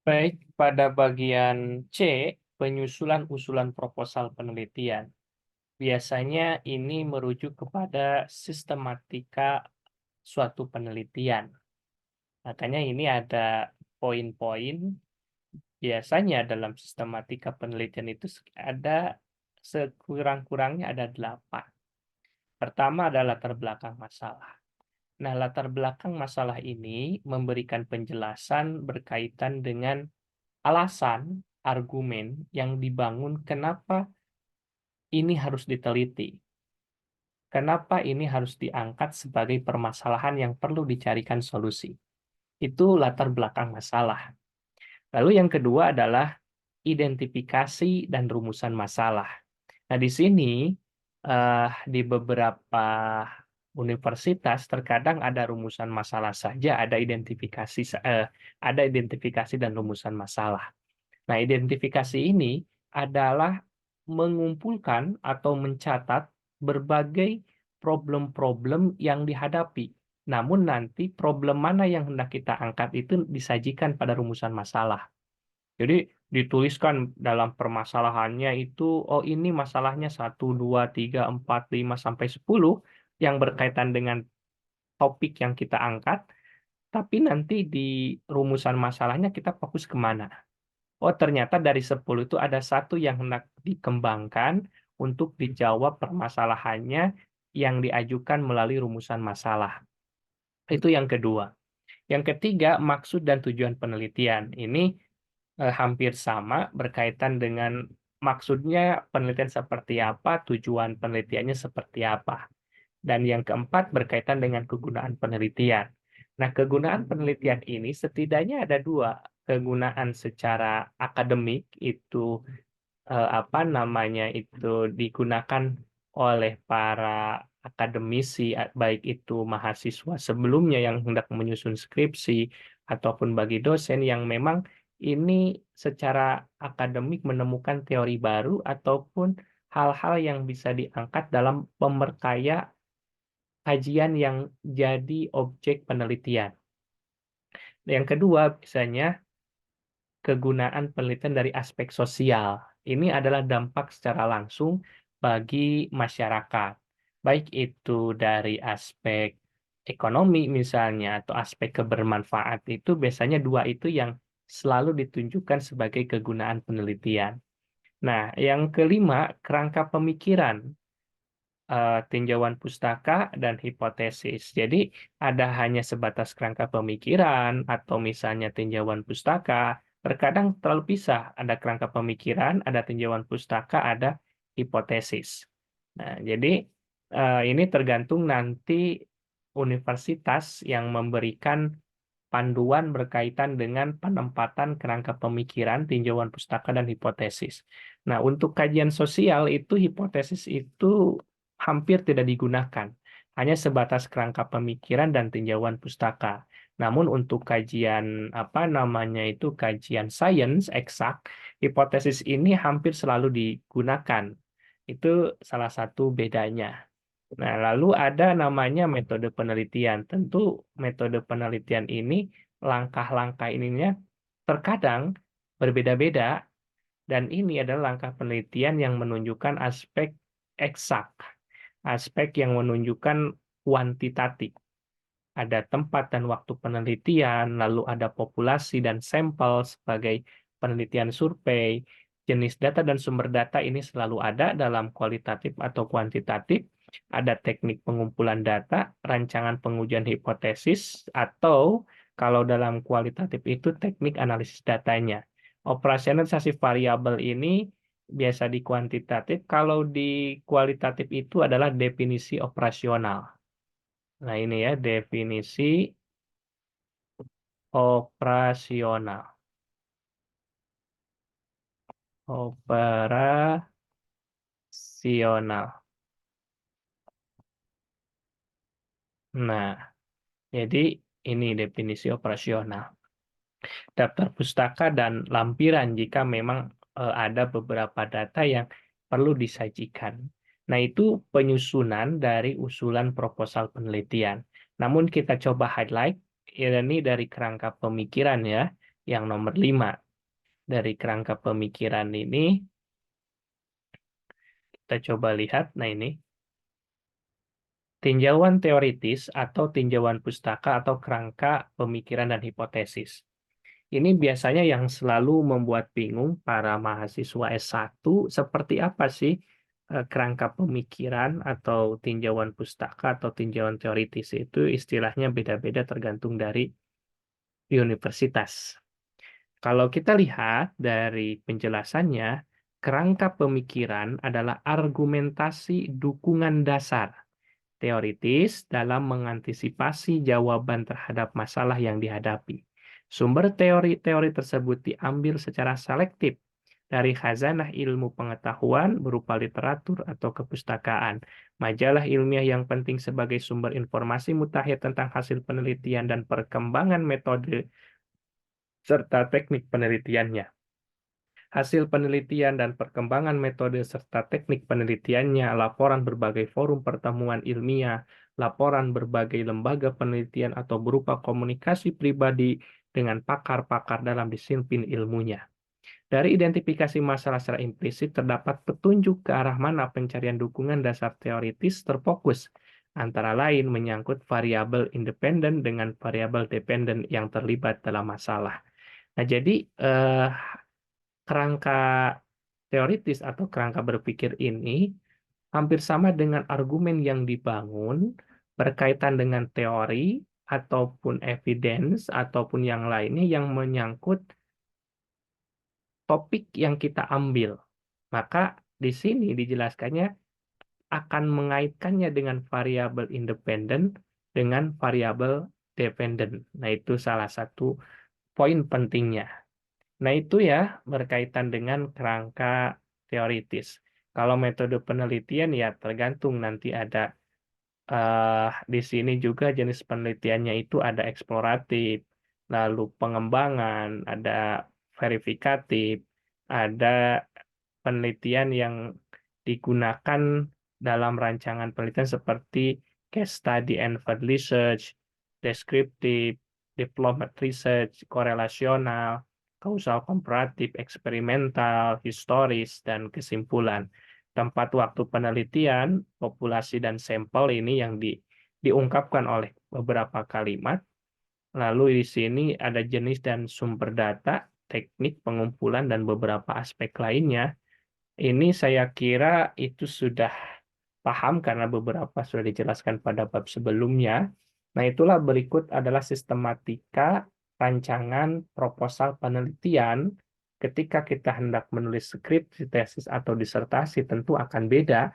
Baik, pada bagian C, penyusulan usulan proposal penelitian. Biasanya ini merujuk kepada sistematika suatu penelitian. Makanya ini ada poin-poin, biasanya dalam sistematika penelitian itu ada sekurang-kurangnya ada 8. Pertama adalah latar belakang masalah. Nah, latar belakang masalah ini memberikan penjelasan berkaitan dengan alasan, argumen yang dibangun kenapa ini harus diteliti, kenapa ini harus diangkat sebagai permasalahan yang perlu dicarikan solusi. Itu latar belakang masalah. Lalu yang kedua adalah identifikasi dan rumusan masalah. Nah, di sini di beberapa universitas terkadang ada rumusan masalah saja, ada identifikasi dan rumusan masalah. Nah, identifikasi ini adalah mengumpulkan atau mencatat berbagai problem-problem yang dihadapi. Namun nanti problem mana yang hendak kita angkat itu disajikan pada rumusan masalah. Jadi dituliskan dalam permasalahannya itu, oh ini masalahnya 1, 2, 3, 4, 5, sampai 10 yang berkaitan dengan topik yang kita angkat, tapi nanti di rumusan masalahnya kita fokus ke mana. Oh, ternyata dari 10 itu ada satu yang hendak dikembangkan untuk dijawab permasalahannya yang diajukan melalui rumusan masalah. Itu yang kedua. Yang ketiga, maksud dan tujuan penelitian. Ini hampir sama berkaitan dengan maksudnya penelitian seperti apa, tujuan penelitiannya seperti apa. Dan yang keempat berkaitan dengan kegunaan penelitian. Nah, kegunaan penelitian ini setidaknya ada dua. Kegunaan secara akademik itu apa namanya itu digunakan oleh para akademisi, baik itu mahasiswa sebelumnya yang hendak menyusun skripsi ataupun bagi dosen yang memang ini secara akademik menemukan teori baru ataupun hal-hal yang bisa diangkat dalam pemerkaya kajian yang jadi objek penelitian. Yang kedua, biasanya kegunaan penelitian dari aspek sosial. Ini adalah dampak secara langsung bagi masyarakat, baik itu dari aspek ekonomi misalnya atau aspek kebermanfaat itu biasanya dua itu yang selalu ditunjukkan sebagai kegunaan penelitian. Nah, yang kelima, kerangka pemikiran, tinjauan pustaka dan hipotesis. Jadi, ada hanya sebatas kerangka pemikiran atau misalnya tinjauan pustaka, terkadang terlalu pisah, ada kerangka pemikiran, ada tinjauan pustaka, ada hipotesis. Nah, jadi, ini tergantung nanti universitas yang memberikan panduan berkaitan dengan penempatan kerangka pemikiran, tinjauan pustaka, dan hipotesis. Nah, untuk kajian sosial itu hipotesis itu hampir tidak digunakan, hanya sebatas kerangka pemikiran dan tinjauan pustaka. Namun untuk kajian apa namanya itu kajian sains eksak, hipotesis ini hampir selalu digunakan. Itu salah satu bedanya. Nah, lalu ada namanya metode penelitian. Tentu metode penelitian ini, langkah-langkah ininya terkadang berbeda-beda, dan ini adalah langkah penelitian yang menunjukkan aspek eksak, aspek yang menunjukkan kuantitatif. Ada tempat dan waktu penelitian, lalu ada populasi dan sampel sebagai penelitian survei. Jenis data dan sumber data ini selalu ada dalam kualitatif atau kuantitatif. Ada teknik pengumpulan data, rancangan pengujian hipotesis, atau kalau dalam kualitatif itu teknik analisis datanya. Operasionalisasi variabel ini biasa di kuantitatif, kalau di kualitatif itu adalah definisi operasional. Nah, ini ya definisi operasional. Operasional. Nah, jadi ini definisi operasional. Daftar pustaka dan lampiran jika memang ada beberapa data yang perlu disajikan. Nah, itu penyusunan dari usulan proposal penelitian. Namun kita coba highlight, ini dari kerangka pemikiran ya. yang nomor 5 dari kerangka pemikiran ini, kita coba lihat. Nah ini, tinjauan teoritis atau tinjauan pustaka atau kerangka pemikiran dan hipotesis. Ini biasanya yang selalu membuat bingung para mahasiswa S1, seperti apa sih kerangka pemikiran atau tinjauan pustaka atau tinjauan teoritis. Itu istilahnya beda-beda tergantung dari universitas. Kalau kita lihat dari penjelasannya, kerangka pemikiran adalah argumentasi dukungan dasar teoritis dalam mengantisipasi jawaban terhadap masalah yang dihadapi. Sumber teori-teori tersebut diambil secara selektif dari khazanah ilmu pengetahuan berupa literatur atau kepustakaan, majalah ilmiah yang penting sebagai sumber informasi mutakhir tentang hasil penelitian dan perkembangan metode serta teknik penelitiannya. Hasil penelitian dan perkembangan metode serta teknik penelitiannya, laporan berbagai forum pertemuan ilmiah, laporan berbagai lembaga penelitian atau berupa komunikasi pribadi dengan pakar-pakar dalam disiplin ilmunya. Dari identifikasi masalah secara implisit terdapat petunjuk ke arah mana pencarian dukungan dasar teoritis terfokus, antara lain menyangkut variabel independen dengan variabel dependen yang terlibat dalam masalah. Nah, jadi kerangka teoritis atau kerangka berpikir ini hampir sama dengan argumen yang dibangun berkaitan dengan teori ataupun evidence ataupun yang lainnya yang menyangkut topik yang kita ambil. Maka di sini dijelaskannya akan mengaitkannya dengan variabel independen dengan variabel dependen. Nah, itu salah satu poin pentingnya. Nah, itu ya berkaitan dengan kerangka teoritis. Kalau metode penelitian ya tergantung nanti ada di sini juga jenis penelitiannya itu ada eksploratif, lalu pengembangan, ada verifikatif, ada penelitian yang digunakan dalam rancangan penelitian seperti case study and field research, deskriptif, diplomat research, korelasional, kausal komparatif, eksperimental, historis, dan kesimpulan. Tempat waktu penelitian, populasi dan sampel ini yang diungkapkan oleh beberapa kalimat. Lalu di sini ada jenis dan sumber data, teknik pengumpulan, dan beberapa aspek lainnya. Ini saya kira itu sudah paham karena beberapa sudah dijelaskan pada bab sebelumnya. Nah, itulah berikut adalah sistematika rancangan proposal penelitian. Ketika kita hendak menulis skripsi, tesis, atau disertasi, tentu akan beda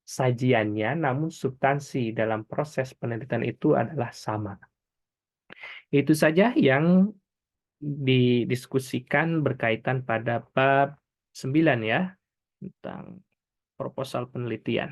sajiannya, namun substansi dalam proses penelitian itu adalah sama. Itu saja yang didiskusikan berkaitan pada bab 9 ya, tentang proposal penelitian.